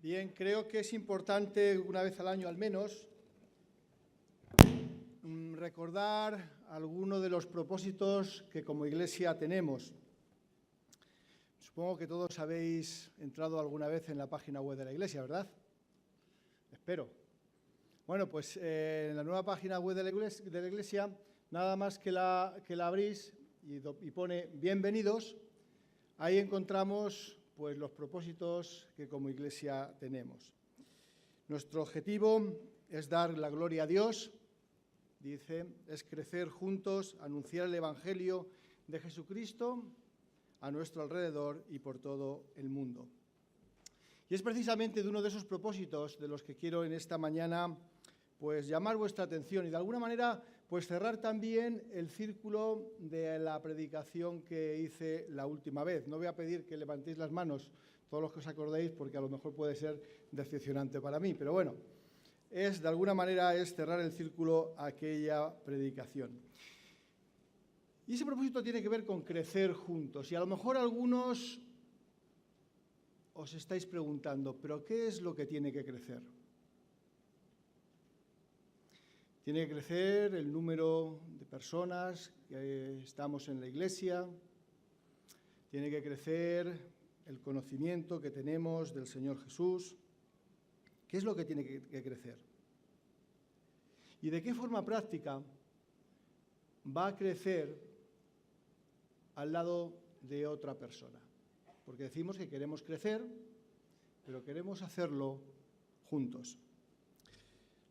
Bien, creo que es importante, una vez al año al menos, recordar algunos de los propósitos que como Iglesia tenemos. Supongo que todos habéis entrado alguna vez en la página web de la Iglesia, ¿verdad? Espero. Bueno, pues en la nueva página web de la Iglesia, nada más que la abrís y pone bienvenidos, ahí encontramos pues los propósitos que como Iglesia tenemos. Nuestro objetivo es dar la gloria a Dios, dice, es crecer juntos, anunciar el Evangelio de Jesucristo a nuestro alrededor y por todo el mundo. Y es precisamente de uno de esos propósitos de los que quiero en esta mañana pues llamar vuestra atención y de alguna manera pues cerrar también el círculo de la predicación que hice la última vez. No voy a pedir que levantéis las manos todos los que os acordéis porque a lo mejor puede ser decepcionante para mí, pero bueno, de alguna manera es cerrar el círculo a aquella predicación. Y ese propósito tiene que ver con crecer juntos. Y a lo mejor algunos os estáis preguntando, ¿pero qué es lo que tiene que crecer? Tiene que crecer el número de personas que estamos en la Iglesia, tiene que crecer el conocimiento que tenemos del Señor Jesús. ¿Qué es lo que tiene que crecer? ¿Y de qué forma práctica va a crecer al lado de otra persona? Porque decimos que queremos crecer, pero queremos hacerlo juntos.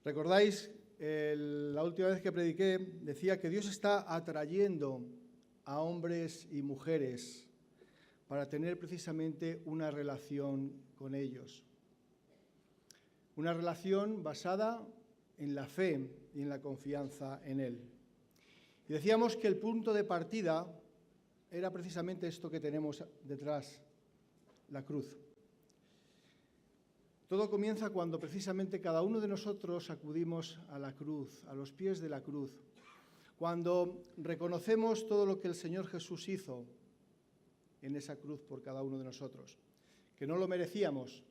¿Recordáis? La última vez que prediqué decía que Dios está atrayendo a hombres y mujeres para tener precisamente una relación con ellos. Una relación basada en la fe y en la confianza en Él. Y decíamos que el punto de partida era precisamente esto que tenemos detrás, la cruz. Todo comienza cuando precisamente cada uno de nosotros acudimos a la cruz, a los pies de la cruz, cuando reconocemos todo lo que el Señor Jesús hizo en esa cruz por cada uno de nosotros, que no lo merecíamos,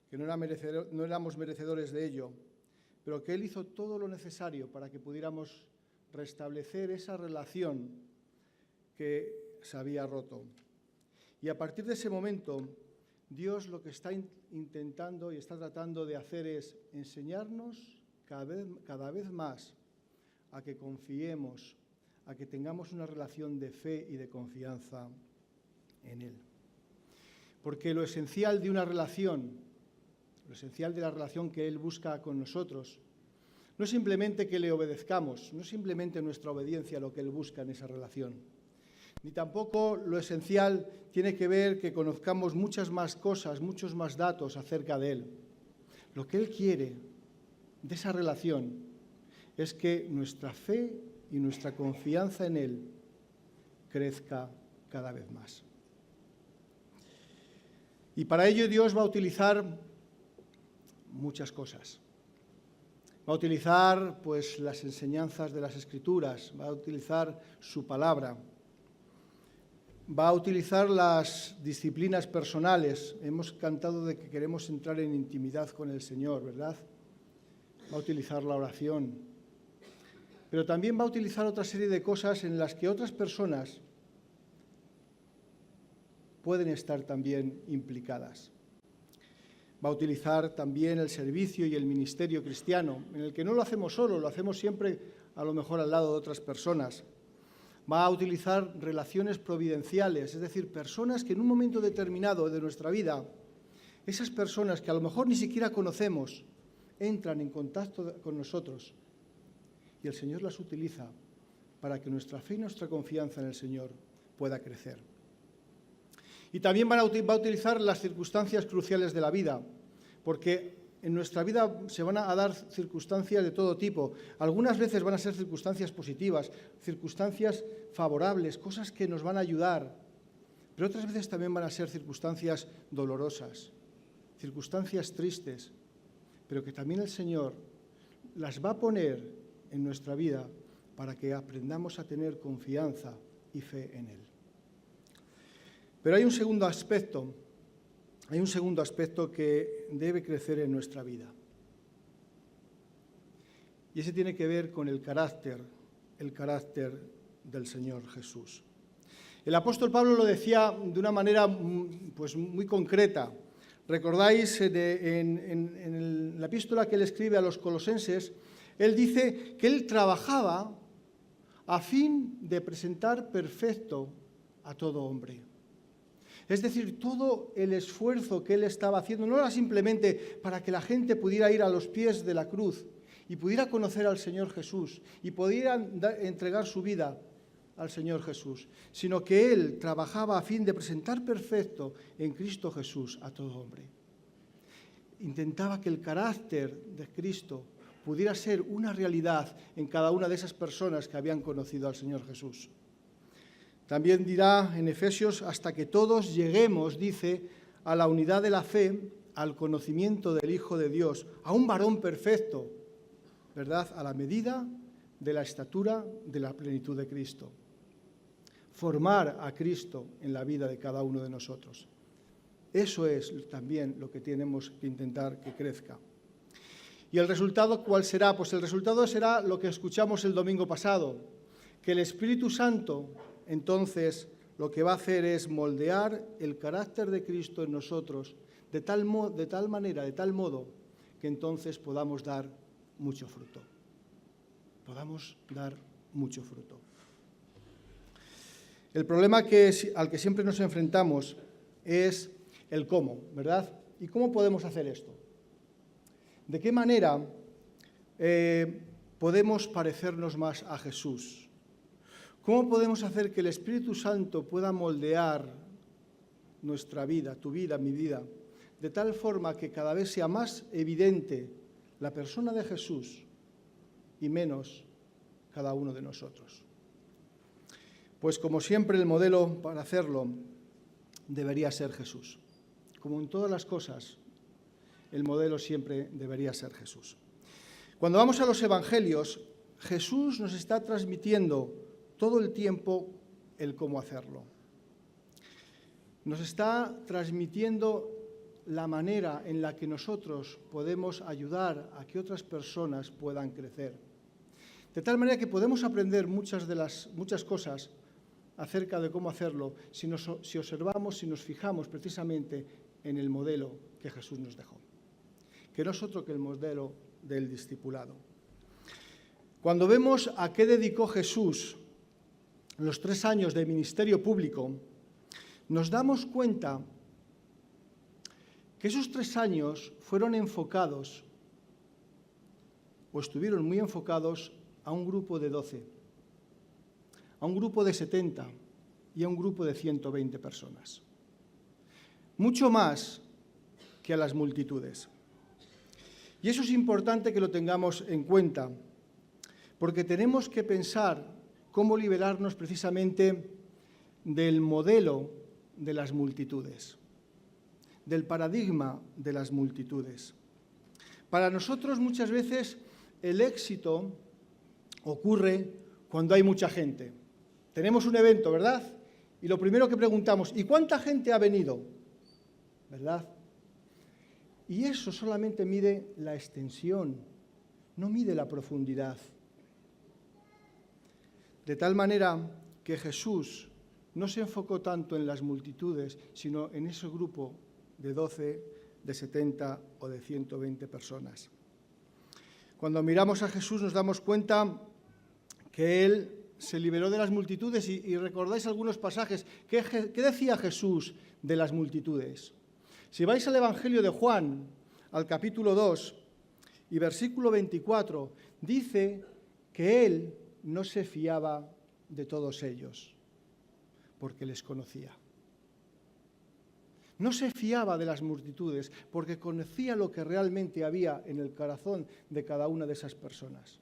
que no éramos merecedores de ello, pero que Él hizo todo lo necesario para que pudiéramos restablecer esa relación que se había roto. Y a partir de ese momento, Dios lo que está intentando y está tratando de hacer es enseñarnos cada vez más a que confiemos, a que tengamos una relación de fe y de confianza en Él. Porque lo esencial de una relación, lo esencial de la relación que Él busca con nosotros, no es simplemente que le obedezcamos, no es simplemente nuestra obediencia lo que Él busca en esa relación. Ni tampoco lo esencial tiene que ver que conozcamos muchas más cosas, muchos más datos acerca de Él. Lo que Él quiere de esa relación es que nuestra fe y nuestra confianza en Él crezca cada vez más. Y para ello Dios va a utilizar muchas cosas. Va a utilizar pues las enseñanzas de las Escrituras, va a utilizar su palabra. Va a utilizar las disciplinas personales. Hemos cantado de que queremos entrar en intimidad con el Señor, ¿verdad? Va a utilizar la oración. Pero también va a utilizar otra serie de cosas en las que otras personas pueden estar también implicadas. Va a utilizar también el servicio y el ministerio cristiano, en el que no lo hacemos solo, lo hacemos siempre a lo mejor al lado de otras personas. Va a utilizar relaciones providenciales, es decir, personas que en un momento determinado de nuestra vida, esas personas que a lo mejor ni siquiera conocemos, entran en contacto con nosotros y el Señor las utiliza para que nuestra fe y nuestra confianza en el Señor pueda crecer. Y también va a utilizar las circunstancias cruciales de la vida, porque en nuestra vida se van a dar circunstancias de todo tipo. Algunas veces van a ser circunstancias positivas, circunstancias favorables, cosas que nos van a ayudar. Pero otras veces también van a ser circunstancias dolorosas, circunstancias tristes, pero que también el Señor las va a poner en nuestra vida para que aprendamos a tener confianza y fe en Él. Pero hay un segundo aspecto hay un segundo aspecto que debe crecer en nuestra vida. Y ese tiene que ver con el carácter del Señor Jesús. El apóstol Pablo lo decía de una manera pues, muy concreta. ¿Recordáis en la epístola que él escribe a los colosenses? Él dice que él trabajaba a fin de presentar perfecto a todo hombre. Es decir, todo el esfuerzo que él estaba haciendo no era simplemente para que la gente pudiera ir a los pies de la cruz y pudiera conocer al Señor Jesús y pudiera entregar su vida al Señor Jesús, sino que él trabajaba a fin de presentar perfecto en Cristo Jesús a todo hombre. Intentaba que el carácter de Cristo pudiera ser una realidad en cada una de esas personas que habían conocido al Señor Jesús. También dirá en Efesios, hasta que todos lleguemos, dice, a la unidad de la fe, al conocimiento del Hijo de Dios, a un varón perfecto, ¿verdad? A la medida de la estatura de la plenitud de Cristo. Formar a Cristo en la vida de cada uno de nosotros. Eso es también lo que tenemos que intentar que crezca. ¿Y el resultado cuál será? Pues el resultado será lo que escuchamos el domingo pasado, que el Espíritu Santo, entonces, lo que va a hacer es moldear el carácter de Cristo en nosotros de tal modo, que entonces podamos dar mucho fruto. Podamos dar mucho fruto. El problema al que siempre nos enfrentamos es el cómo, ¿verdad? ¿Y cómo podemos hacer esto? ¿De qué manera podemos parecernos más a Jesús? ¿Cómo podemos hacer que el Espíritu Santo pueda moldear nuestra vida, tu vida, mi vida, de tal forma que cada vez sea más evidente la persona de Jesús y menos cada uno de nosotros? Pues como siempre el modelo para hacerlo debería ser Jesús. Como en todas las cosas, el modelo siempre debería ser Jesús. Cuando vamos a los evangelios, Jesús nos está transmitiendo todo el tiempo el cómo hacerlo. Nos está transmitiendo la manera en la que nosotros podemos ayudar a que otras personas puedan crecer. De tal manera que podemos aprender muchas cosas acerca de cómo hacerlo si observamos, si nos fijamos precisamente en el modelo que Jesús nos dejó, que no es otro que el modelo del discipulado. Cuando vemos a qué dedicó Jesús los 3 años de ministerio público, nos damos cuenta que esos 3 años fueron enfocados, o estuvieron muy enfocados, a un grupo de 12, a un grupo de 70 y a un grupo de 120 personas. Mucho más que a las multitudes. Y eso es importante que lo tengamos en cuenta, porque tenemos que pensar cómo liberarnos precisamente del modelo de las multitudes, del paradigma de las multitudes. Para nosotros muchas veces el éxito ocurre cuando hay mucha gente. Tenemos un evento, ¿verdad? Y lo primero que preguntamos, ¿y cuánta gente ha venido? ¿Verdad? Y eso solamente mide la extensión, no mide la profundidad. De tal manera que Jesús no se enfocó tanto en las multitudes, sino en ese grupo de 12, de 70 o de 120 personas. Cuando miramos a Jesús nos damos cuenta que Él se liberó de las multitudes y recordáis algunos pasajes. ¿Qué decía Jesús de las multitudes? Si vais al Evangelio de Juan, al capítulo 2 y versículo 24, dice que Él no se fiaba de todos ellos, porque les conocía. No se fiaba de las multitudes, porque conocía lo que realmente había en el corazón de cada una de esas personas.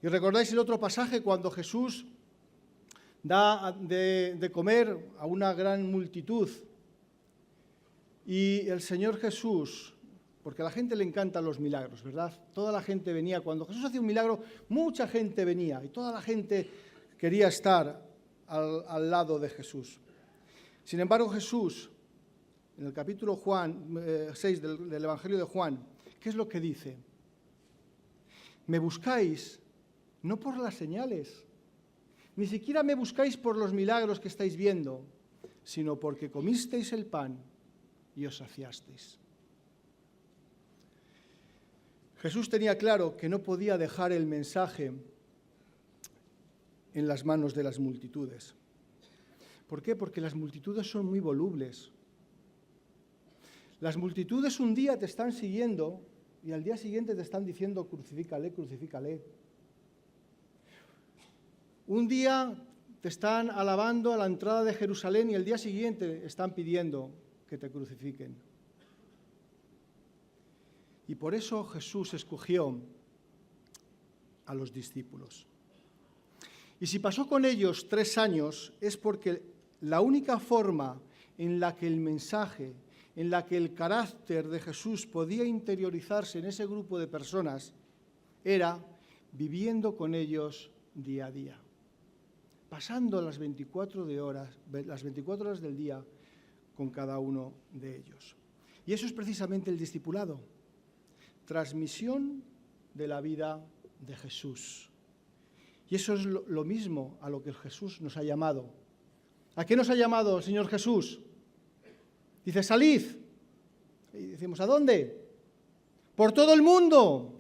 Y recordáis el otro pasaje cuando Jesús da de comer a una gran multitud y el Señor Jesús, porque a la gente le encantan los milagros, ¿verdad? Toda la gente venía, cuando Jesús hacía un milagro, mucha gente venía y toda la gente quería estar al lado de Jesús. Sin embargo, Jesús, en el capítulo 6 del Evangelio de Juan, ¿qué es lo que dice? Me buscáis no por las señales, ni siquiera me buscáis por los milagros que estáis viendo, sino porque comisteis el pan y os saciasteis. Jesús tenía claro que no podía dejar el mensaje en las manos de las multitudes. ¿Por qué? Porque las multitudes son muy volubles. Las multitudes un día te están siguiendo y al día siguiente te están diciendo crucifícale, crucifícale. Un día te están alabando a la entrada de Jerusalén y el día siguiente están pidiendo que te crucifiquen. Y por eso Jesús escogió a los discípulos. Y si pasó con ellos 3 años es porque la única forma en la que el mensaje, en la que el carácter de Jesús podía interiorizarse en ese grupo de personas era viviendo con ellos día a día, pasando las 24 horas del día con cada uno de ellos. Y eso es precisamente el discipulado, transmisión de la vida de Jesús. Y eso es lo mismo a lo que Jesús nos ha llamado. ¿A qué nos ha llamado el Señor Jesús? Dice, salid. Y decimos, ¿a dónde? Por todo el mundo.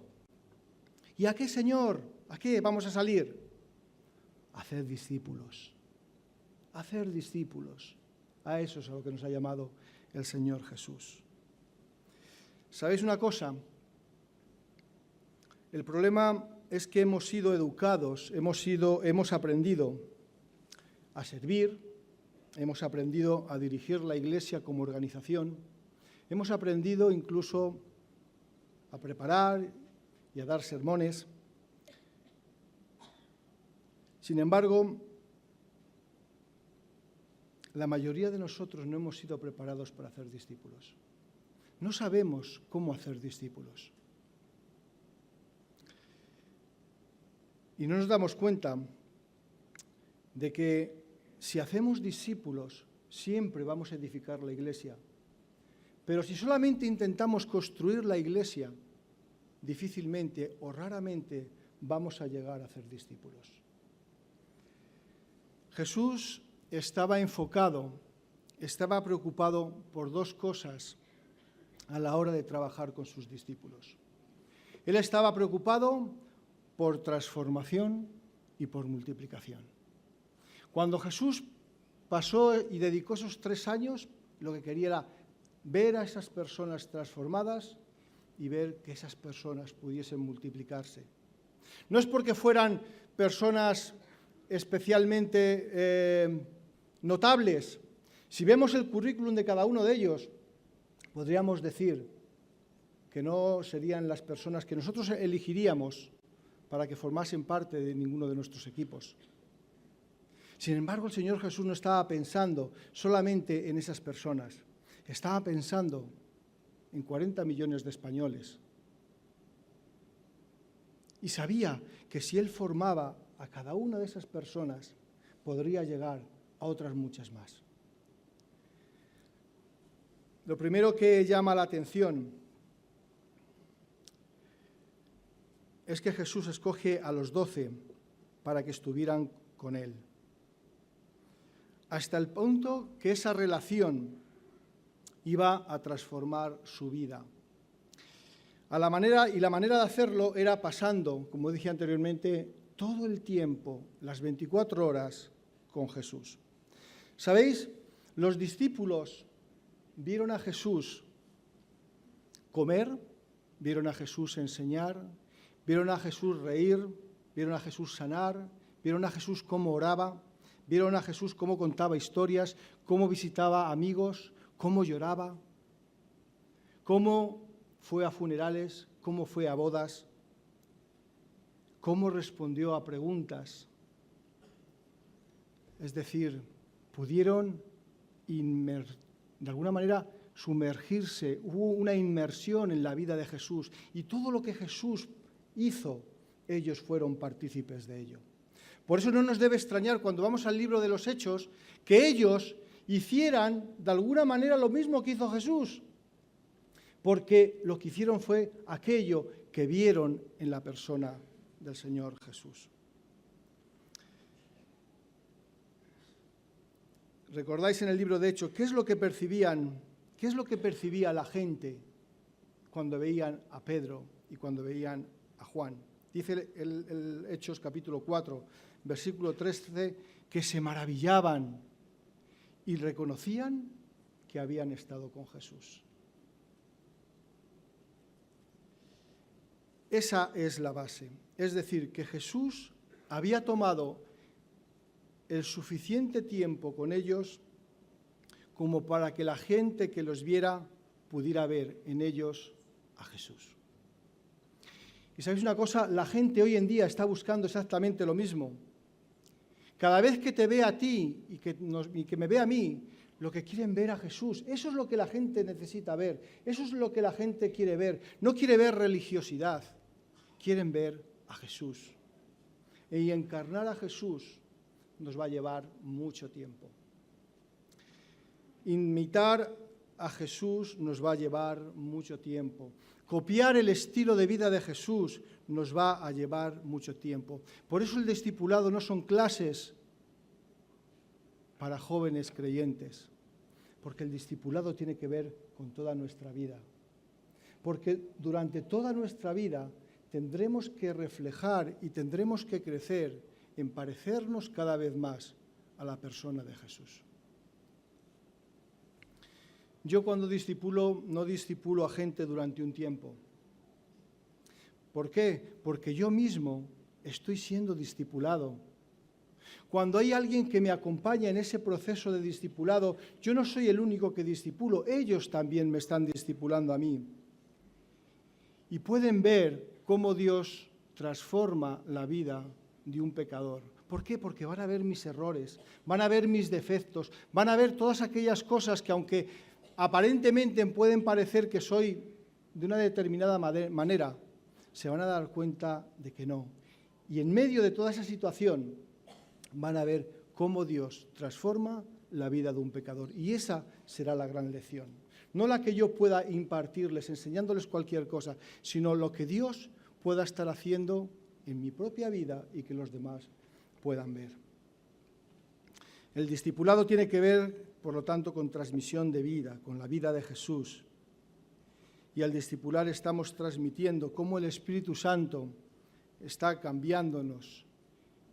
¿Y a qué, Señor? ¿A qué vamos a salir? A hacer discípulos. A hacer discípulos. A eso es a lo que nos ha llamado el Señor Jesús. ¿Sabéis una cosa? El problema es que hemos sido educados, hemos aprendido a servir, hemos aprendido a dirigir la Iglesia como organización, hemos aprendido incluso a preparar y a dar sermones. Sin embargo, la mayoría de nosotros no hemos sido preparados para hacer discípulos. No sabemos cómo hacer discípulos. Y no nos damos cuenta de que si hacemos discípulos, siempre vamos a edificar la Iglesia. Pero si solamente intentamos construir la Iglesia, difícilmente o raramente vamos a llegar a hacer discípulos. Jesús estaba enfocado, estaba preocupado por 2 cosas a la hora de trabajar con sus discípulos. Él estaba preocupado por transformación y por multiplicación. Cuando Jesús pasó y dedicó esos 3 años, lo que quería era ver a esas personas transformadas y ver que esas personas pudiesen multiplicarse. No es porque fueran personas especialmente notables. Si vemos el currículum de cada uno de ellos, podríamos decir que no serían las personas que nosotros elegiríamos para que formasen parte de ninguno de nuestros equipos. Sin embargo, el Señor Jesús no estaba pensando solamente en esas personas, estaba pensando en 40 millones de españoles. Y sabía que si Él formaba a cada una de esas personas, podría llegar a otras muchas más. Lo primero que llama la atención es que Jesús escoge a los 12 para que estuvieran con Él. Hasta el punto que esa relación iba a transformar su vida. La manera de hacerlo era pasando, como dije anteriormente, todo el tiempo, las 24 horas, con Jesús. ¿Sabéis? Los discípulos vieron a Jesús comer, vieron a Jesús enseñar, vieron a Jesús reír, vieron a Jesús sanar, vieron a Jesús cómo oraba, vieron a Jesús cómo contaba historias, cómo visitaba amigos, cómo lloraba, cómo fue a funerales, cómo fue a bodas, cómo respondió a preguntas. Es decir, pudieron de alguna manera sumergirse, hubo una inmersión en la vida de Jesús y todo lo que Jesús hizo, ellos fueron partícipes de ello. Por eso no nos debe extrañar cuando vamos al libro de los Hechos que ellos hicieran de alguna manera lo mismo que hizo Jesús, porque lo que hicieron fue aquello que vieron en la persona del Señor Jesús. ¿Recordáis en el libro de Hechos qué es lo que percibían? ¿Qué es lo que percibía la gente cuando veían a Pedro y cuando veían a Juan? Dice el Hechos capítulo 4, versículo 13, que se maravillaban y reconocían que habían estado con Jesús. Esa es la base. Es decir, que Jesús había tomado el suficiente tiempo con ellos como para que la gente que los viera pudiera ver en ellos a Jesús. Y sabéis una cosa, la gente hoy en día está buscando exactamente lo mismo. Cada vez que te ve a ti y que me ve a mí, lo que quieren ver a Jesús. Eso es lo que la gente necesita ver. Eso es lo que la gente quiere ver. No quiere ver religiosidad, quieren ver a Jesús. Y encarnar a Jesús nos va a llevar mucho tiempo. Imitar a Jesús nos va a llevar mucho tiempo. Copiar el estilo de vida de Jesús nos va a llevar mucho tiempo. Por eso el discipulado no son clases para jóvenes creyentes, porque el discipulado tiene que ver con toda nuestra vida. Porque durante toda nuestra vida tendremos que reflejar y tendremos que crecer en parecernos cada vez más a la persona de Jesús. Yo cuando discipulo, no discipulo a gente durante un tiempo. ¿Por qué? Porque yo mismo estoy siendo discipulado. Cuando hay alguien que me acompaña en ese proceso de discipulado, yo no soy el único que discipulo, ellos también me están discipulando a mí. Y pueden ver cómo Dios transforma la vida de un pecador. ¿Por qué? Porque van a ver mis errores, van a ver mis defectos, van a ver todas aquellas cosas que aunque aparentemente pueden parecer que soy de una determinada manera, se van a dar cuenta de que no. Y en medio de toda esa situación van a ver cómo Dios transforma la vida de un pecador. Y esa será la gran lección. No la que yo pueda impartirles, enseñándoles cualquier cosa, sino lo que Dios pueda estar haciendo en mi propia vida y que los demás puedan ver. El discipulado tiene que ver, por lo tanto, con transmisión de vida, con la vida de Jesús. Y al discipular estamos transmitiendo cómo el Espíritu Santo está cambiándonos.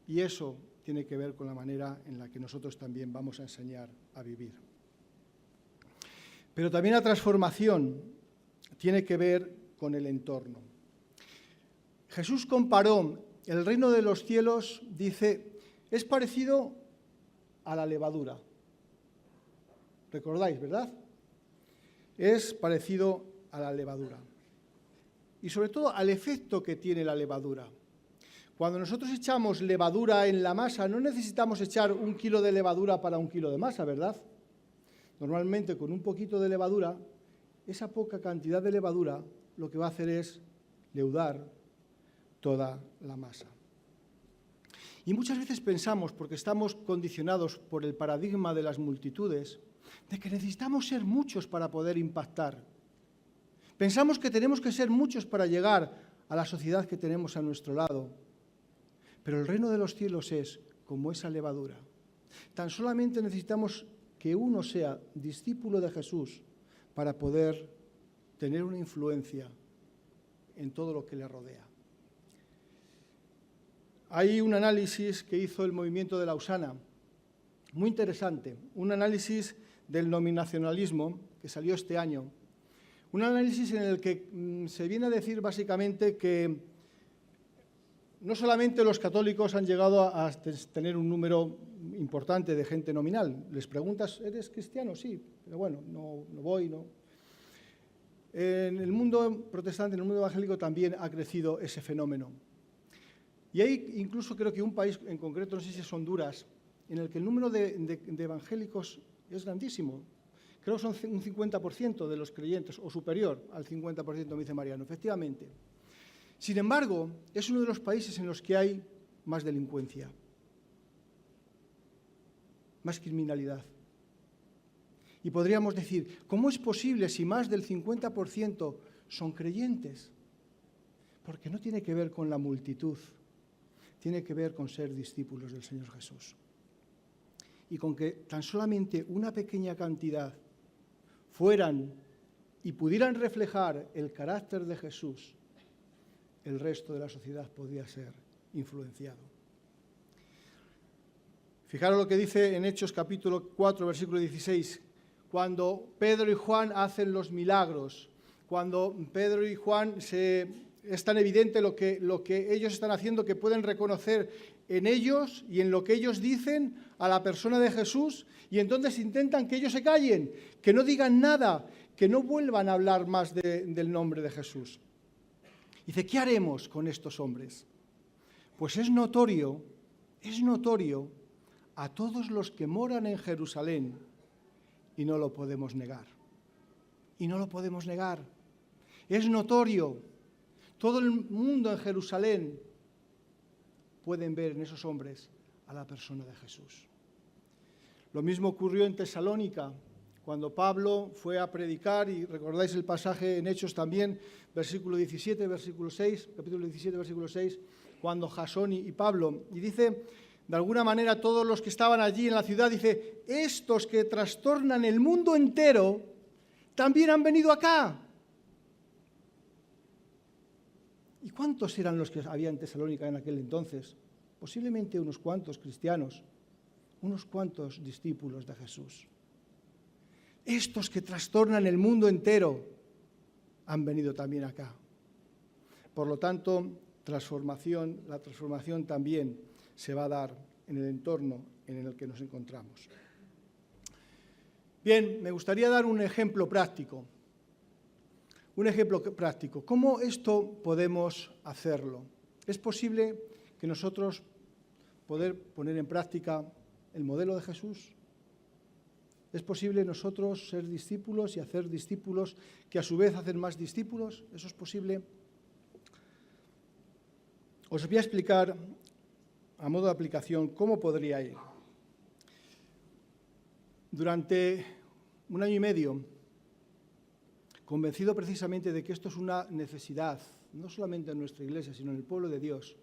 Y eso tiene que ver con la manera en la que nosotros también vamos a enseñar a vivir. Pero también la transformación tiene que ver con el entorno. Jesús comparó el reino de los cielos, dice, es parecido a la levadura. ¿Recordáis, verdad? Es parecido a la levadura. Y sobre todo al efecto que tiene la levadura. Cuando nosotros echamos levadura en la masa, no necesitamos echar 1 kilo de levadura para 1 kilo de masa, ¿verdad? Normalmente con un poquito de levadura, esa poca cantidad de levadura lo que va a hacer es leudar toda la masa. Y muchas veces pensamos, porque estamos condicionados por el paradigma de las multitudes, de que necesitamos ser muchos para poder impactar. Pensamos que tenemos que ser muchos para llegar a la sociedad que tenemos a nuestro lado. Pero el reino de los cielos es como esa levadura. Tan solamente necesitamos que uno sea discípulo de Jesús para poder tener una influencia en todo lo que le rodea. Hay un análisis que hizo el movimiento de Lausana, muy interesante, un análisis del nominacionalismo que salió este año. Un análisis en el que se viene a decir básicamente que no solamente los católicos han llegado a tener un número importante de gente nominal. Les preguntas, ¿eres cristiano? Sí, pero bueno, no voy, no. En el mundo protestante, en el mundo evangélico también ha crecido ese fenómeno. Y hay incluso creo que un país en concreto, no sé si es Honduras, en el que el número de evangélicos es grandísimo. Creo que son un 50% de los creyentes, o superior al 50%, me dice Mariano, efectivamente. Sin embargo, es uno de los países en los que hay más delincuencia, más criminalidad. Y podríamos decir, ¿cómo es posible si más del 50% son creyentes? Porque no tiene que ver con la multitud, tiene que ver con ser discípulos del Señor Jesús. Y con que tan solamente una pequeña cantidad fueran y pudieran reflejar el carácter de Jesús, el resto de la sociedad podría ser influenciado. Fijaros lo que dice en Hechos capítulo 4, versículo 16, cuando Pedro y Juan hacen los milagros, cuando Pedro y Juan es tan evidente lo que ellos están haciendo que pueden reconocer en ellos y en lo que ellos dicen a la persona de Jesús, y entonces intentan que ellos se callen, que no digan nada, que no vuelvan a hablar más del nombre de Jesús. Dice, ¿qué haremos con estos hombres? Pues es notorio a todos los que moran en Jerusalén, y no lo podemos negar. Y no lo podemos negar. Es notorio. Todo el mundo en Jerusalén pueden ver en esos hombres a la persona de Jesús. Lo mismo ocurrió en Tesalónica, cuando Pablo fue a predicar, y recordáis el pasaje en Hechos también, versículo 17, versículo 6, capítulo 17, versículo 6, cuando Jasón y Pablo, y dice, de alguna manera todos los que estaban allí en la ciudad, dice, estos que trastornan el mundo entero, también han venido acá. ¿Y cuántos eran los que había en Tesalónica en aquel entonces? Posiblemente unos cuantos cristianos, unos cuantos discípulos de Jesús. Estos que trastornan el mundo entero han venido también acá. Por lo tanto, la transformación también se va a dar en el entorno en el que nos encontramos. Bien, me gustaría dar un ejemplo práctico. ¿Cómo esto podemos hacerlo? ¿Es posible que nosotros poder poner en práctica el modelo de Jesús? ¿Es posible nosotros ser discípulos y hacer discípulos que a su vez hacen más discípulos? ¿Eso es posible? Os voy a explicar, a modo de aplicación, cómo podría ir. Durante 1 año y medio, convencido precisamente de que esto es una necesidad, no solamente en nuestra iglesia, sino en el pueblo de Dios,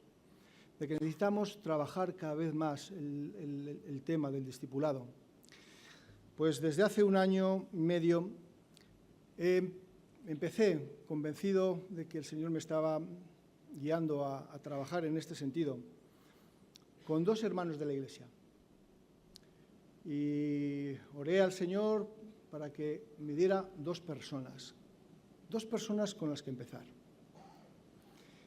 de que necesitamos trabajar cada vez más el tema del discipulado. Pues desde hace 1 año y medio empecé convencido de que el Señor me estaba guiando a trabajar en este sentido, con 2 hermanos de la iglesia. Y oré al Señor para que me diera 2 personas con las que empezar.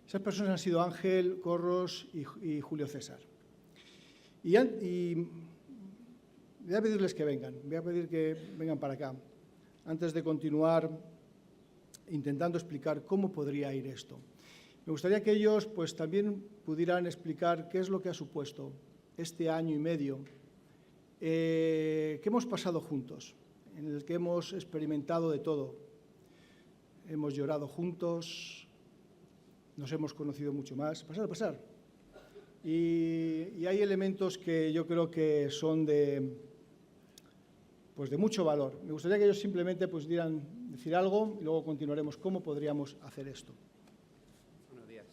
Esas personas han sido Ángel, Corros y Julio César. Y voy a pedirles que vengan, voy a pedir que vengan para acá, antes de continuar intentando explicar cómo podría ir esto. Me gustaría que ellos pues también pudieran explicar qué es lo que ha supuesto este 1 año y medio que hemos pasado juntos, en el que hemos experimentado de todo. Hemos llorado juntos, nos hemos conocido mucho más. Pasar. Y hay elementos que yo creo que son de mucho valor. Me gustaría que ellos simplemente pudieran decir algo y luego continuaremos cómo podríamos hacer esto. Buenos días.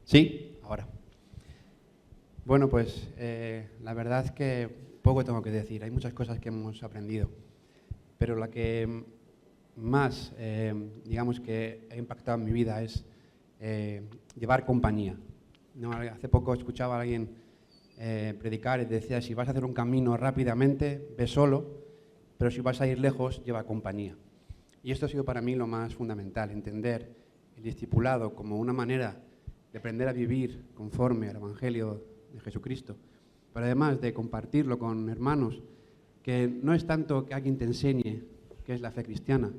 Sí, ahora. Bueno, pues la verdad es que poco tengo que decir. Hay muchas cosas que hemos aprendido, pero la que más, digamos que ha impactado en mi vida es llevar compañía. ¿No? Hace poco escuchaba a alguien predicar y decía, si vas a hacer un camino rápidamente, ve solo, pero si vas a ir lejos, lleva compañía. Y esto ha sido para mí lo más fundamental, entender el discipulado como una manera de aprender a vivir conforme al Evangelio de Jesucristo, pero además de compartirlo con hermanos, que no es tanto que alguien te enseñe qué es la fe cristiana,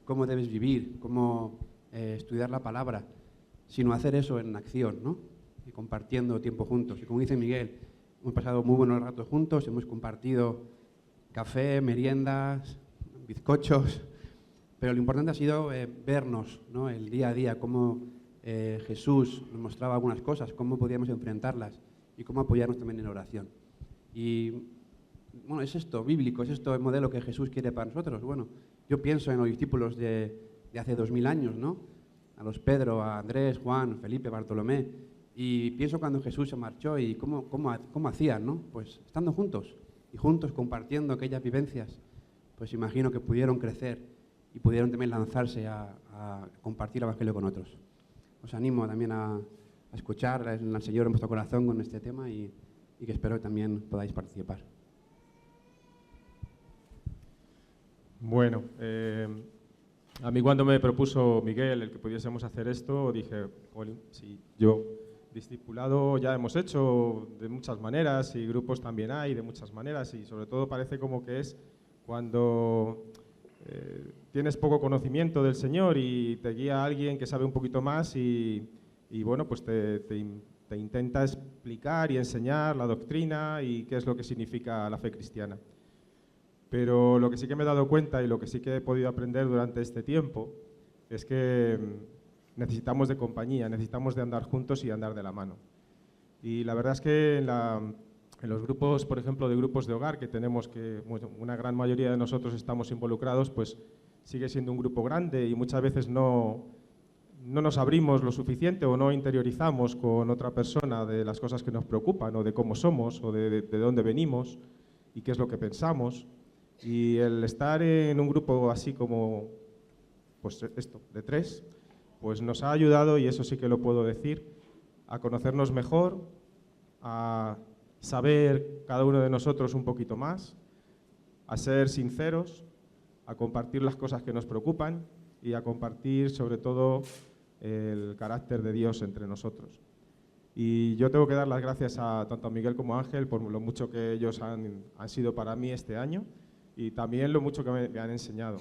cómo debes vivir, cómo estudiar la palabra, sino hacer eso en acción, ¿no? Y compartiendo tiempo juntos. Y como dice Miguel, hemos pasado muy buenos ratos juntos, hemos compartido café, meriendas, bizcochos, pero lo importante ha sido vernos, ¿no? El día a día, cómo Jesús nos mostraba algunas cosas, cómo podíamos enfrentarlas y cómo apoyarnos también en oración. Y bueno, es esto bíblico, es esto el modelo que Jesús quiere para nosotros. Bueno, yo pienso en los discípulos de hace 2000 años, ¿no? A los Pedro, a Andrés, Juan, Felipe, Bartolomé. Y pienso cuando Jesús se marchó y cómo hacían, ¿no? Pues estando juntos y juntos compartiendo aquellas vivencias, pues imagino que pudieron crecer y pudieron también lanzarse a compartir el Evangelio con otros. Os animo también a escuchar al Señor en vuestro corazón con este tema y que espero que también podáis participar. Bueno, a mí cuando me propuso Miguel el que pudiésemos hacer esto, dije, si yo discipulado ya hemos hecho de muchas maneras y grupos también hay de muchas maneras y sobre todo parece como que es cuando tienes poco conocimiento del Señor y te guía alguien que sabe un poquito más y bueno, pues te intenta explicar y enseñar la doctrina y qué es lo que significa la fe cristiana. Pero lo que sí que me he dado cuenta y lo que sí que he podido aprender durante este tiempo es que necesitamos de compañía, necesitamos de andar juntos y andar de la mano. Y la verdad es que en los grupos, por ejemplo, de grupos de hogar que tenemos, que una gran mayoría de nosotros estamos involucrados, pues sigue siendo un grupo grande y muchas veces no nos abrimos lo suficiente o no interiorizamos con otra persona de las cosas que nos preocupan o de cómo somos o de dónde venimos y qué es lo que pensamos. Y el estar en un grupo así como, pues esto, de 3, pues nos ha ayudado, y eso sí que lo puedo decir, a conocernos mejor, a saber cada uno de nosotros un poquito más, a ser sinceros, a compartir las cosas que nos preocupan y a compartir sobre todo el carácter de Dios entre nosotros. Y yo tengo que dar las gracias tanto a Miguel como a Ángel por lo mucho que ellos han sido para mí este año y también lo mucho que me han enseñado.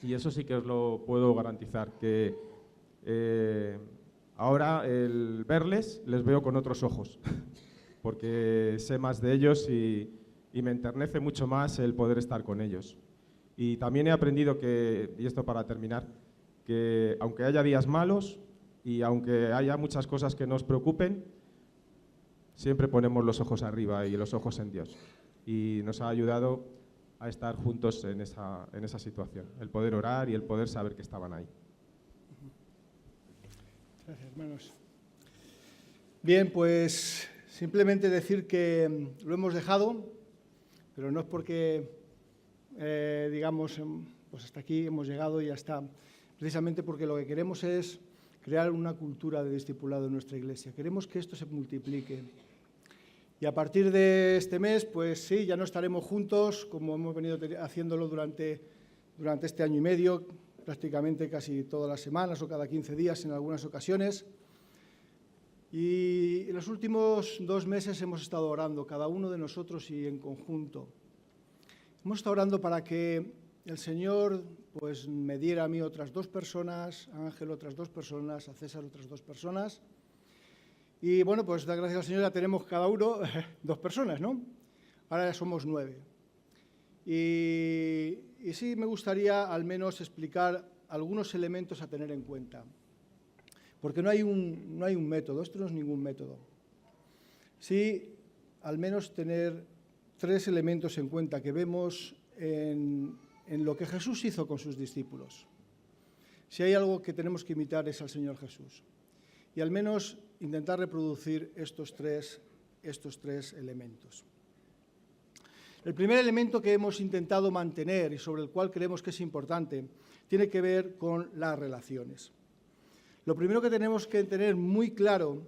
Y eso sí que os lo puedo garantizar, que ahora el verles les veo con otros ojos, porque sé más de ellos y me enternece mucho más el poder estar con ellos. Y también he aprendido que, y esto para terminar, que aunque haya días malos y aunque haya muchas cosas que nos preocupen, siempre ponemos los ojos arriba y los ojos en Dios. Y nos ha ayudado a estar juntos en esa situación, el poder orar y el poder saber que estaban ahí. Gracias, hermanos. Bien, pues simplemente decir que lo hemos dejado, pero no es porque, digamos, pues hasta aquí hemos llegado y ya está. Precisamente porque lo que queremos es crear una cultura de discipulado en nuestra iglesia. Queremos que esto se multiplique. Y a partir de este mes, pues sí, ya no estaremos juntos, como hemos venido haciéndolo durante este año y medio, prácticamente casi todas las semanas o cada 15 días en algunas ocasiones. Y en los últimos 2 meses hemos estado orando, cada uno de nosotros y en conjunto. Hemos estado orando para que el Señor pues, me diera a mí otras 2 personas, a Ángel otras 2 personas, a César otras 2 personas. Y bueno, pues da gracias al Señor ya tenemos cada uno 2 personas, ¿no? Ahora ya somos 9. Y sí me gustaría al menos explicar algunos elementos a tener en cuenta. Porque no hay un método, esto no es ningún método. Sí, al menos tener 3 elementos en cuenta que vemos en lo que Jesús hizo con sus discípulos. Si hay algo que tenemos que imitar es al Señor Jesús. Y al menos intentar reproducir estos tres elementos. El primer elemento que hemos intentado mantener y sobre el cual creemos que es importante tiene que ver con las relaciones. Lo primero que tenemos que tener muy claro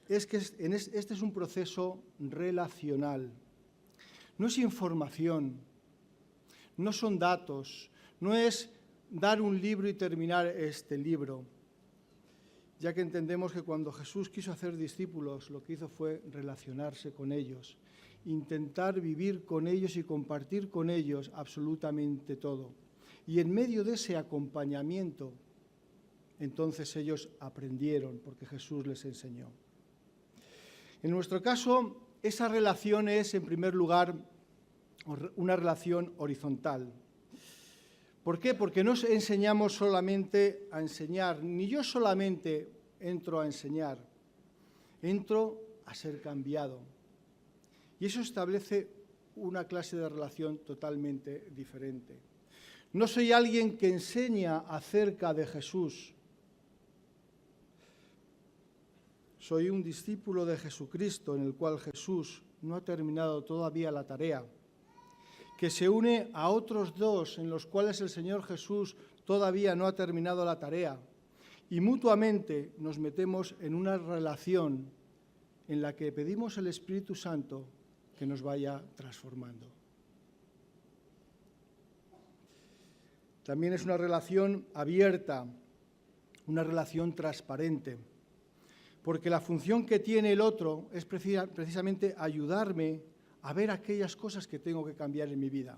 es que este es un proceso relacional. No es información, no son datos, no es dar un libro y terminar este libro, ya que entendemos que cuando Jesús quiso hacer discípulos, lo que hizo fue relacionarse con ellos, intentar vivir con ellos y compartir con ellos absolutamente todo. Y en medio de ese acompañamiento, entonces ellos aprendieron, porque Jesús les enseñó. En nuestro caso, esa relación es, en primer lugar, una relación horizontal. ¿Por qué? Porque no enseñamos solamente a enseñar, ni yo solamente entro a enseñar, entro a ser cambiado. Y eso establece una clase de relación totalmente diferente. No soy alguien que enseña acerca de Jesús. Soy un discípulo de Jesucristo en el cual Jesús no ha terminado todavía la tarea, que se une a otros dos en los cuales el Señor Jesús todavía no ha terminado la tarea, y mutuamente nos metemos en una relación en la que pedimos al Espíritu Santo que nos vaya transformando. También es una relación abierta, una relación transparente, porque la función que tiene el otro es precisamente ayudarme a ver aquellas cosas que tengo que cambiar en mi vida.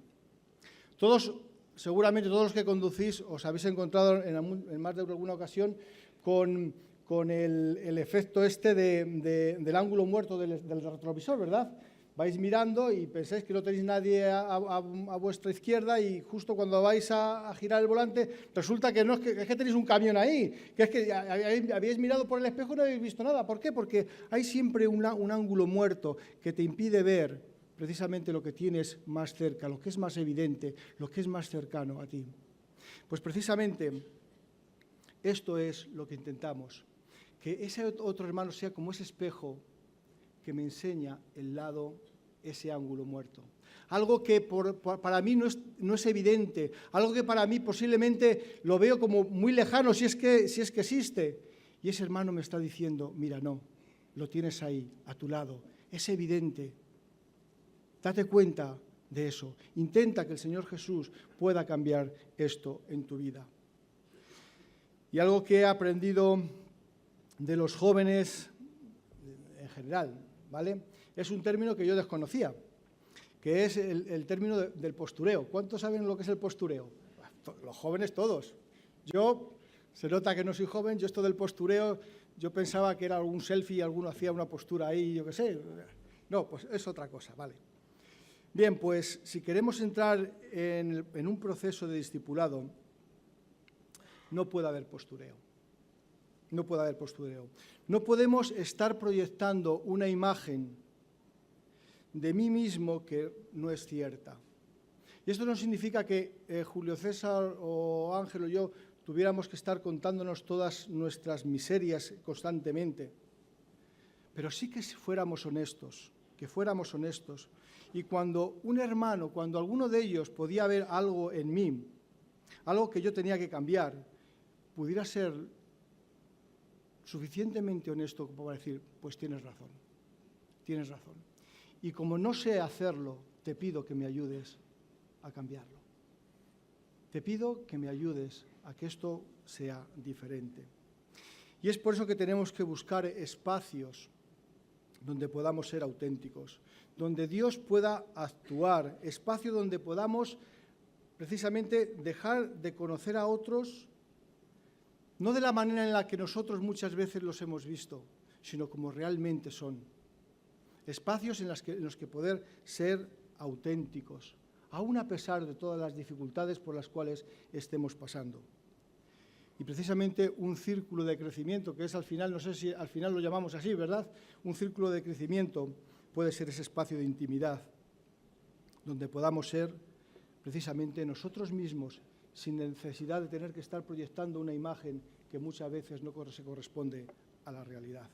Seguramente todos los que conducís os habéis encontrado en más de alguna ocasión con el efecto este del ángulo muerto del retrovisor, ¿verdad? Vais mirando y pensáis que no tenéis nadie a vuestra izquierda y justo cuando vais a girar el volante resulta que no es que tenéis un camión ahí, que es que habéis mirado por el espejo y no habéis visto nada. ¿Por qué? Porque hay siempre un ángulo muerto que te impide ver precisamente lo que tienes más cerca, lo que es más evidente, lo que es más cercano a ti. Pues precisamente esto es lo que intentamos, que ese otro hermano sea como ese espejo que me enseña el lado, ese ángulo muerto. Algo que para mí no es evidente, algo que para mí posiblemente lo veo como muy lejano si es que existe. Y ese hermano me está diciendo, mira, no, lo tienes ahí, a tu lado, es evidente. Date cuenta de eso. Intenta que el Señor Jesús pueda cambiar esto en tu vida. Y algo que he aprendido de los jóvenes en general, ¿vale? Es un término que yo desconocía, que es el término del postureo. ¿Cuántos saben lo que es el postureo? Los jóvenes todos. Yo, se nota que no soy joven, yo esto del postureo, yo pensaba que era algún selfie, alguno hacía una postura ahí, yo qué sé. No, pues es otra cosa, ¿vale? Bien, pues si queremos entrar en un proceso de discipulado, no puede haber postureo. No puede haber postureo. No podemos estar proyectando una imagen de mí mismo que no es cierta. Y esto no significa que Julio César o Ángel o yo tuviéramos que estar contándonos todas nuestras miserias constantemente, pero sí que fuéramos honestos, Y cuando un hermano, cuando alguno de ellos podía ver algo en mí, algo que yo tenía que cambiar, pudiera ser suficientemente honesto como para decir, pues tienes razón. Y como no sé hacerlo, te pido que me ayudes a cambiarlo. Te pido que me ayudes a que esto sea diferente. Y es por eso que tenemos que buscar espacios donde podamos ser auténticos, donde Dios pueda actuar, espacio donde podamos precisamente dejar de conocer a otros, no de la manera en la que nosotros muchas veces los hemos visto, sino como realmente son. Espacios en los que poder ser auténticos, aún a pesar de todas las dificultades por las cuales estemos pasando. Y precisamente un círculo de crecimiento, que es al final, no sé si al final lo llamamos así, ¿verdad? Un círculo de crecimiento puede ser ese espacio de intimidad, donde podamos ser precisamente nosotros mismos, sin necesidad de tener que estar proyectando una imagen que muchas veces no se corresponde a la realidad.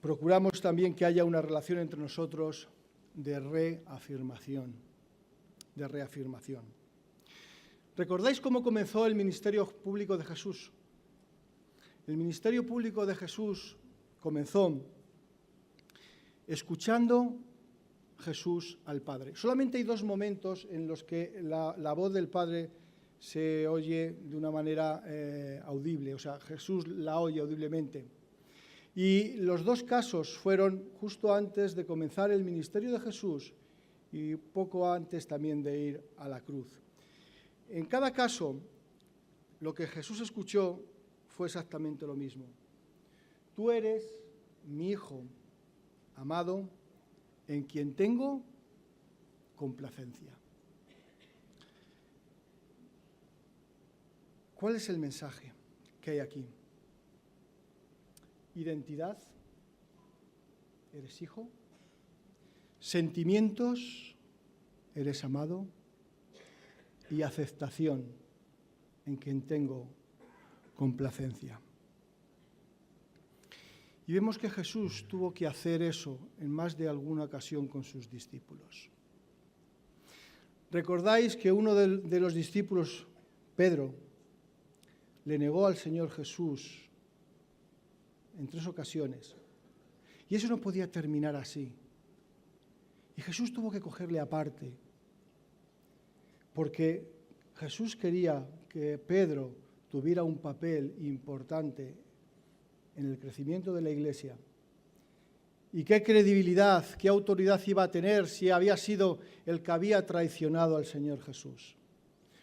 Procuramos también que haya una relación entre nosotros de reafirmación. ¿Recordáis cómo comenzó el ministerio público de Jesús? El ministerio público de Jesús comenzó escuchando Jesús al Padre. Solamente hay dos momentos en los que la voz del Padre se oye de una manera audible, o sea, Jesús la oye audiblemente. Y los dos casos fueron justo antes de comenzar el ministerio de Jesús y poco antes también de ir a la cruz. En cada caso, lo que Jesús escuchó fue exactamente lo mismo. Tú eres mi Hijo amado, en quien tengo complacencia. ¿Cuál es el mensaje que hay aquí? Identidad, eres hijo, sentimientos, eres amado, y aceptación, en quien tengo complacencia. Y vemos que Jesús tuvo que hacer eso en más de alguna ocasión con sus discípulos. ¿Recordáis que uno de los discípulos, Pedro, le negó al Señor Jesús en 3 ocasiones? Y eso no podía terminar así. Y Jesús tuvo que cogerle aparte, porque Jesús quería que Pedro tuviera un papel importante en el crecimiento de la Iglesia. ¿Y qué credibilidad, qué autoridad iba a tener si había sido el que había traicionado al Señor Jesús?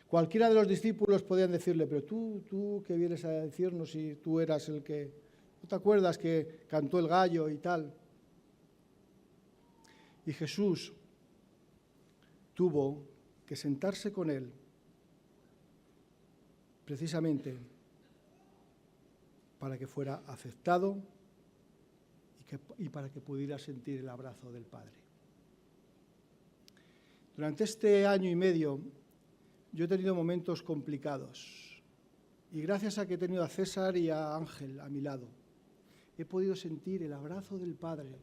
Cualquiera de los discípulos podían decirle, pero tú ¿qué vienes a decirnos si tú eras el que... ¿No te acuerdas que cantó el gallo y tal? Y Jesús tuvo que sentarse con él precisamente para que fuera aceptado y para que pudiera sentir el abrazo del Padre. Durante este año y medio yo he tenido momentos complicados y gracias a que he tenido a César y a Ángel a mi lado, he podido sentir el abrazo del Padre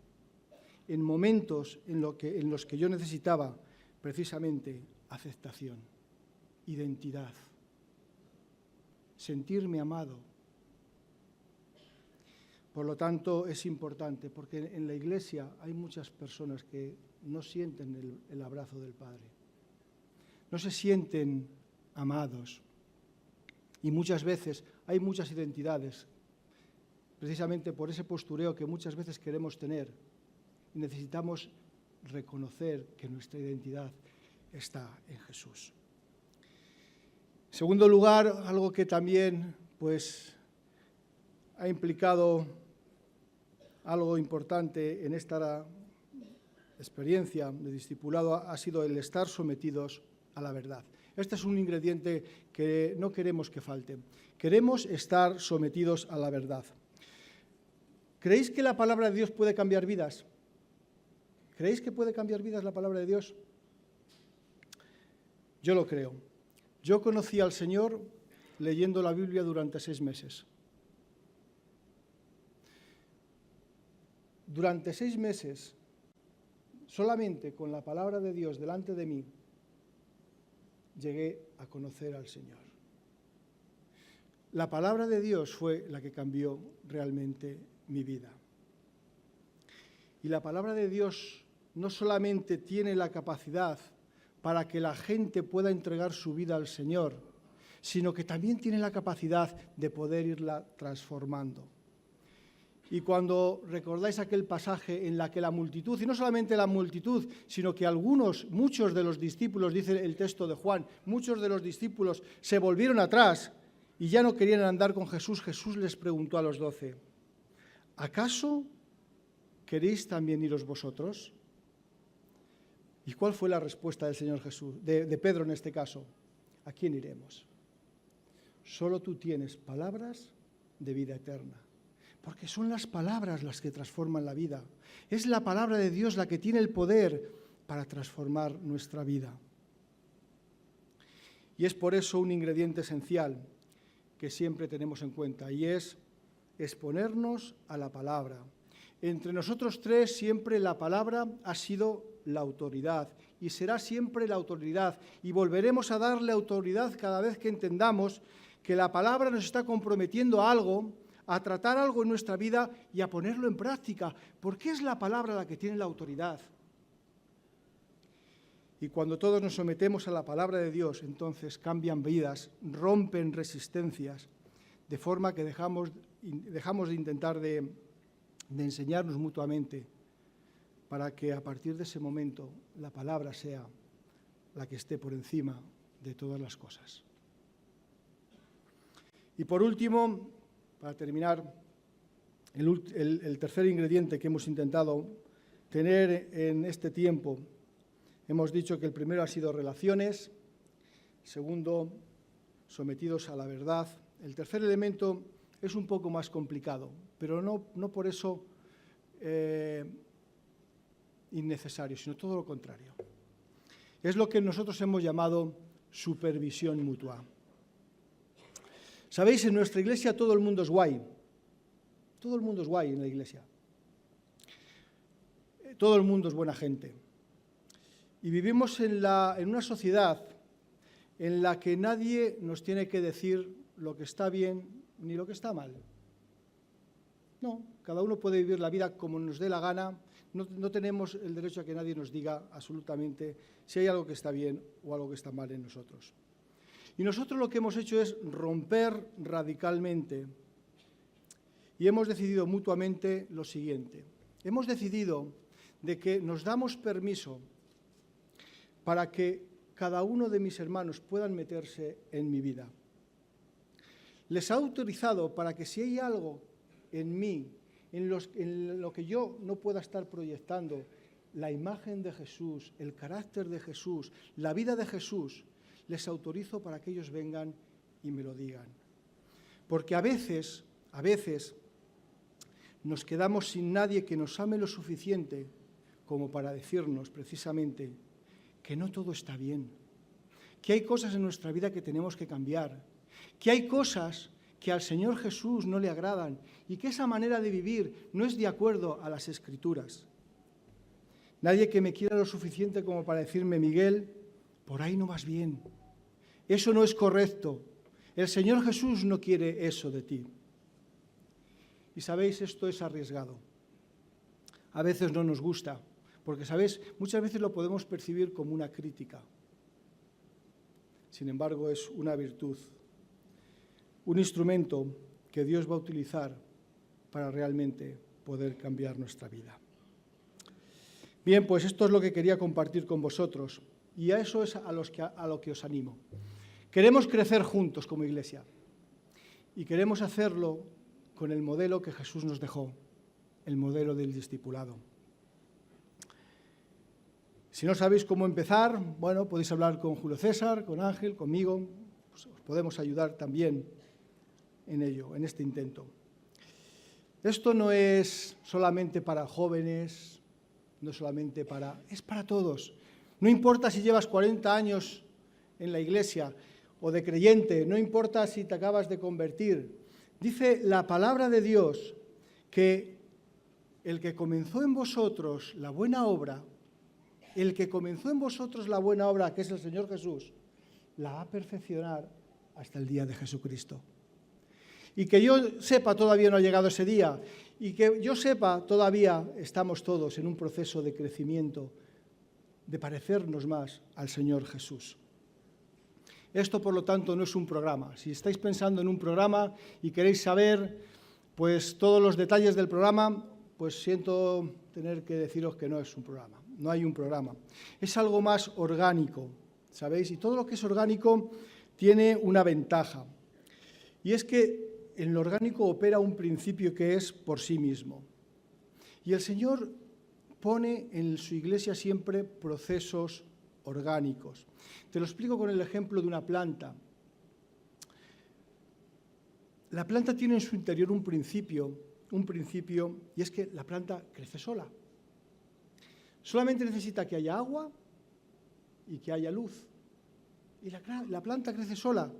en momentos en los que yo necesitaba precisamente aceptación, identidad, sentirme amado. Por lo tanto, es importante, porque en la Iglesia hay muchas personas que no sienten el abrazo del Padre, no se sienten amados. Y muchas veces hay muchas identidades, precisamente por ese postureo que muchas veces queremos tener, y necesitamos reconocer que nuestra identidad está en Jesús. En segundo lugar, algo que también ha implicado algo importante en esta experiencia de discipulado ha sido el estar sometidos a la verdad. Este es un ingrediente que no queremos que falte. Queremos estar sometidos a la verdad. ¿Creéis que la palabra de Dios puede cambiar vidas? ¿Creéis que puede cambiar vidas la palabra de Dios? Yo lo creo. Yo conocí al Señor leyendo la Biblia durante 6 meses. Durante 6 meses, solamente con la palabra de Dios delante de mí, llegué a conocer al Señor. La palabra de Dios fue la que cambió realmente mi vida. Y la palabra de Dios no solamente tiene la capacidad para que la gente pueda entregar su vida al Señor, sino que también tiene la capacidad de poder irla transformando. Y cuando recordáis aquel pasaje en la que la multitud, y no solamente la multitud, sino que muchos de los discípulos, dice el texto de Juan, muchos de los discípulos se volvieron atrás y ya no querían andar con Jesús, Jesús les preguntó a los 12, ¿acaso queréis también iros vosotros? ¿Y cuál fue la respuesta del Señor Jesús, de Pedro en este caso? ¿A quién iremos? Solo tú tienes palabras de vida eterna. Porque son las palabras las que transforman la vida. Es la palabra de Dios la que tiene el poder para transformar nuestra vida. Y es por eso un ingrediente esencial que siempre tenemos en cuenta, y es exponernos a la palabra. Entre nosotros 3 siempre la palabra ha sido la autoridad y será siempre la autoridad, y volveremos a darle autoridad cada vez que entendamos que la palabra nos está comprometiendo a algo, a tratar algo en nuestra vida y a ponerlo en práctica, porque es la palabra la que tiene la autoridad. Y cuando todos nos sometemos a la palabra de Dios, entonces cambian vidas, rompen resistencias, de forma que dejamos de intentar de enseñarnos mutuamente, para que a partir de ese momento la palabra sea la que esté por encima de todas las cosas. Y por último, para terminar, el tercer ingrediente que hemos intentado tener en este tiempo, hemos dicho que el primero ha sido relaciones, el segundo, sometidos a la verdad. El tercer elemento es un poco más complicado, pero no por eso innecesario, sino todo lo contrario. Es lo que nosotros hemos llamado supervisión mutua. Sabéis, en nuestra iglesia todo el mundo es guay. Todo el mundo es guay en la iglesia. Todo el mundo es buena gente. Y vivimos en una sociedad en la que nadie nos tiene que decir lo que está bien ni lo que está mal. No, cada uno puede vivir la vida como nos dé la gana. No tenemos el derecho a que nadie nos diga absolutamente si hay algo que está bien o algo que está mal en nosotros. Y nosotros lo que hemos hecho es romper radicalmente y hemos decidido mutuamente lo siguiente. Hemos decidido de que nos damos permiso para que cada uno de mis hermanos puedan meterse en mi vida. Les ha autorizado para que si hay algo en mí, en lo que yo no pueda estar proyectando, la imagen de Jesús, el carácter de Jesús, la vida de Jesús, les autorizo para que ellos vengan y me lo digan. Porque a veces nos quedamos sin nadie que nos ame lo suficiente como para decirnos precisamente que no todo está bien, que hay cosas en nuestra vida que tenemos que cambiar, que hay cosas que al Señor Jesús no le agradan y que esa manera de vivir no es de acuerdo a las Escrituras. Nadie que me quiera lo suficiente como para decirme, Miguel, por ahí no vas bien, eso no es correcto, el Señor Jesús no quiere eso de ti. Y sabéis, esto es arriesgado. A veces no nos gusta, porque, ¿sabéis? Muchas veces lo podemos percibir como una crítica. Sin embargo, es una virtud, un instrumento que Dios va a utilizar para realmente poder cambiar nuestra vida. Bien, pues esto es lo que quería compartir con vosotros y a eso es a lo que os animo. Queremos crecer juntos como iglesia y queremos hacerlo con el modelo que Jesús nos dejó, el modelo del discipulado. Si no sabéis cómo empezar, bueno, podéis hablar con Julio César, con Ángel, conmigo, pues os podemos ayudar también en ello, en este intento. Esto no es solamente para jóvenes, no solamente es para todos. No importa si llevas 40 años en la iglesia o de creyente, no importa si te acabas de convertir. Dice la palabra de Dios que el que comenzó en vosotros la buena obra, el que comenzó en vosotros la buena obra, que es el Señor Jesús, la va a perfeccionar hasta el día de Jesucristo. Y que yo sepa, todavía no ha llegado ese día, y que yo sepa, todavía estamos todos en un proceso de crecimiento, de parecernos más al Señor Jesús. Esto, por lo tanto, no es un programa. Si estáis pensando en un programa y queréis saber pues, todos los detalles del programa, pues siento tener que deciros que no es un programa. No hay un programa. Es algo más orgánico, ¿sabéis? Y todo lo que es orgánico tiene una ventaja. Y es que en lo orgánico opera un principio que es por sí mismo. Y el Señor pone en su iglesia siempre procesos orgánicos. Te lo explico con el ejemplo de una planta. La planta tiene en su interior un principio, y es que la planta crece sola. Solamente necesita que haya agua y que haya luz. Y la planta crece sola.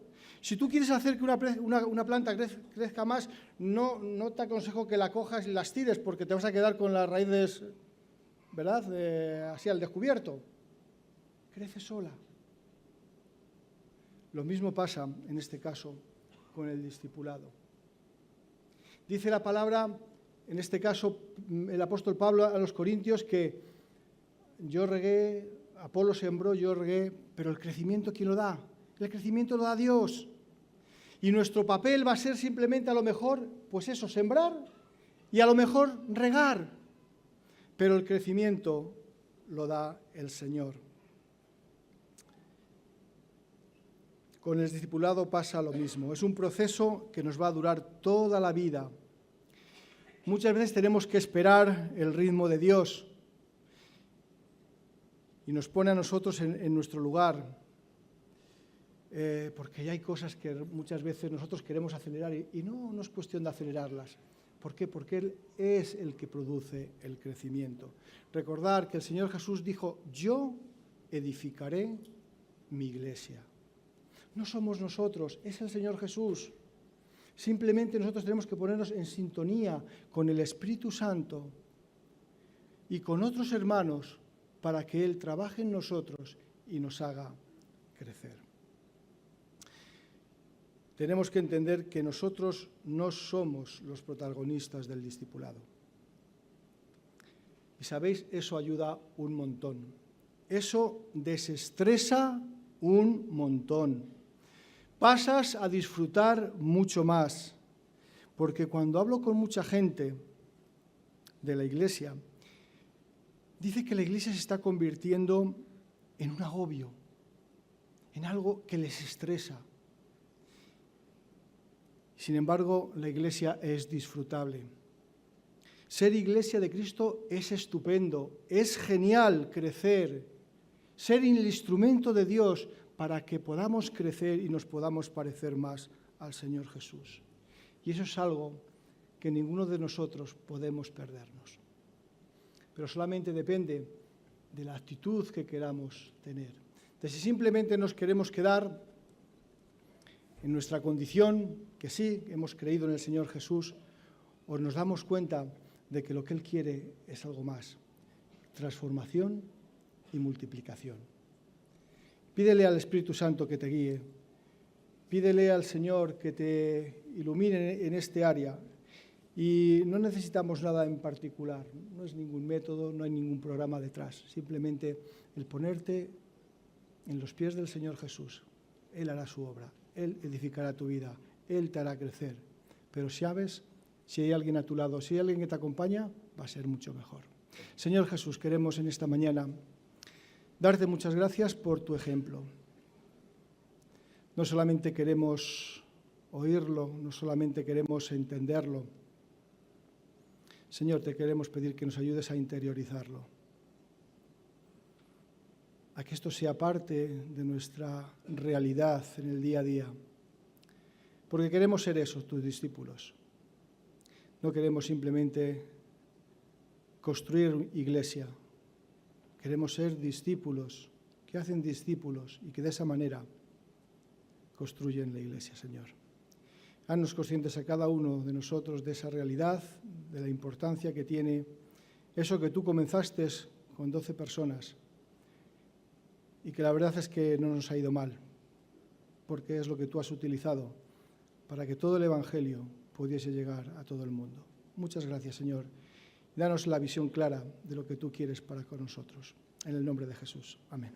Si tú quieres hacer que una planta crezca más, no te aconsejo que la cojas y las tires porque te vas a quedar con las raíces, ¿verdad? Así al descubierto. Crece sola. Lo mismo pasa, en este caso, con el discipulado. Dice la palabra, en este caso, el apóstol Pablo a los Corintios, que yo regué, Apolo sembró, yo regué, pero el crecimiento, ¿quién lo da? El crecimiento lo da Dios. Y nuestro papel va a ser simplemente a lo mejor, pues eso, sembrar y a lo mejor regar. Pero el crecimiento lo da el Señor. Con el discipulado pasa lo mismo. Es un proceso que nos va a durar toda la vida. Muchas veces tenemos que esperar el ritmo de Dios y nos pone a nosotros en nuestro lugar, porque ya hay cosas que muchas veces nosotros queremos acelerar y no es cuestión de acelerarlas. ¿Por qué? Porque Él es el que produce el crecimiento. Recordar que el Señor Jesús dijo, yo edificaré mi iglesia. No somos nosotros, es el Señor Jesús. Simplemente nosotros tenemos que ponernos en sintonía con el Espíritu Santo y con otros hermanos para que Él trabaje en nosotros y nos haga crecer. Tenemos que entender que nosotros no somos los protagonistas del discipulado. Y sabéis, eso ayuda un montón. Eso desestresa un montón. Pasas a disfrutar mucho más. Porque cuando hablo con mucha gente de la iglesia, dice que la iglesia se está convirtiendo en un agobio, en algo que les estresa. Sin embargo, la iglesia es disfrutable. Ser iglesia de Cristo es estupendo, es genial crecer, ser el instrumento de Dios para que podamos crecer y nos podamos parecer más al Señor Jesús. Y eso es algo que ninguno de nosotros podemos perdernos. Pero solamente depende de la actitud que queramos tener. De si simplemente nos queremos quedar en nuestra condición, que sí, hemos creído en el Señor Jesús, o nos damos cuenta de que lo que Él quiere es algo más, transformación y multiplicación. Pídele al Espíritu Santo que te guíe, pídele al Señor que te ilumine en este área, y no necesitamos nada en particular, no es ningún método, no hay ningún programa detrás, simplemente el ponerte en los pies del Señor Jesús. Él hará su obra, Él edificará tu vida, Él te hará crecer. Pero sabes, si hay alguien a tu lado, si hay alguien que te acompaña, va a ser mucho mejor. Señor Jesús, queremos en esta mañana darte muchas gracias por tu ejemplo. No solamente queremos oírlo, no solamente queremos entenderlo. Señor, te queremos pedir que nos ayudes a interiorizarlo, a que esto sea parte de nuestra realidad en el día a día. Porque queremos ser esos, tus discípulos. No queremos simplemente construir iglesia. Queremos ser discípulos, que hacen discípulos y que de esa manera construyen la iglesia, Señor. Haznos conscientes a cada uno de nosotros de esa realidad, de la importancia que tiene eso que tú comenzaste con 12 personas y que la verdad es que no nos ha ido mal, porque es lo que tú has utilizado para que todo el Evangelio pudiese llegar a todo el mundo. Muchas gracias, Señor. Danos la visión clara de lo que tú quieres para con nosotros. En el nombre de Jesús. Amén.